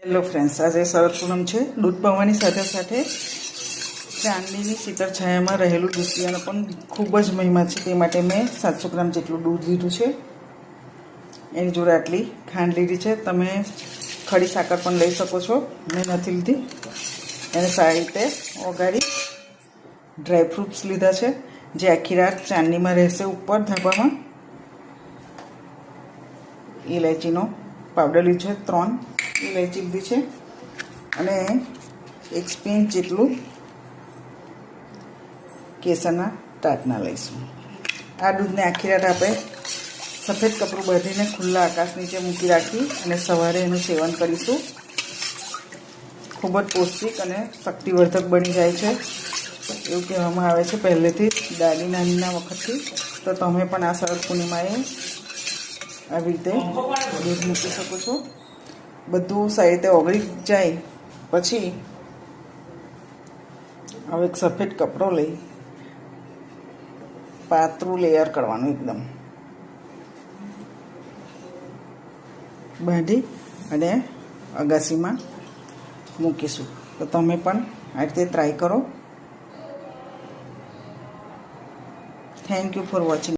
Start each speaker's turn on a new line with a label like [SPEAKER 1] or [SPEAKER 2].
[SPEAKER 1] Hello friends, આજે શરદ પૂનમ છે. દૂધ પૌવાની સાથે સાથે ચાંદીની શીતળ છાયામાં રહેલું દૂધ પીવાનો પણ ખૂબ જ મહિમા છે. તે માટે મેં 700 ગ્રામ જેટલું દૂધ લીધું છે. એની જોડે આટલી ખાંડ લીધી છે. તમે ખડી સાકર પણ લઈ શકો છો, મેં નથી લીધી. એને સારી રીતે ઓગાળી ડ્રાયફ્રૂટ્સ લીધા છે, જે આખી રાત ચાંદીમાં રહેશે. ઉપર ધાબામાં ઇલાયચીનો પાવડર લીધો છે, 3 ઇલાયચી લીધી છે, અને 1 સ્પૂન જેટલું કેસરના ટાટના લઈશું. આ દૂધને આખી રાત આપણે સફેદ કપડું બાંધીને ખુલ્લા આકાશ નીચે મૂકી રાખી અને સવારે એનું સેવન કરીશું. ખૂબ જ પૌષ્ટિક અને શક્તિવર્ધક બની જાય છે એવું કહેવામાં આવે છે પહેલેથી દાદી નાનીના વખતથી. તો તમે પણ આ શરદ પૂર્ણિમાએ આવી રીતે દૂધ મૂકી શકો છો. બધું સારી રીતે ઓગળી જાય પછી હવે એક સફેદ કપડો લઈ પાતળું લેયર કરવાનું, એકદમ બાંધી અને અગાસીમાં મૂકીશું. તો તમે પણ આ રીતે ટ્રાય કરો. Thank you for watching.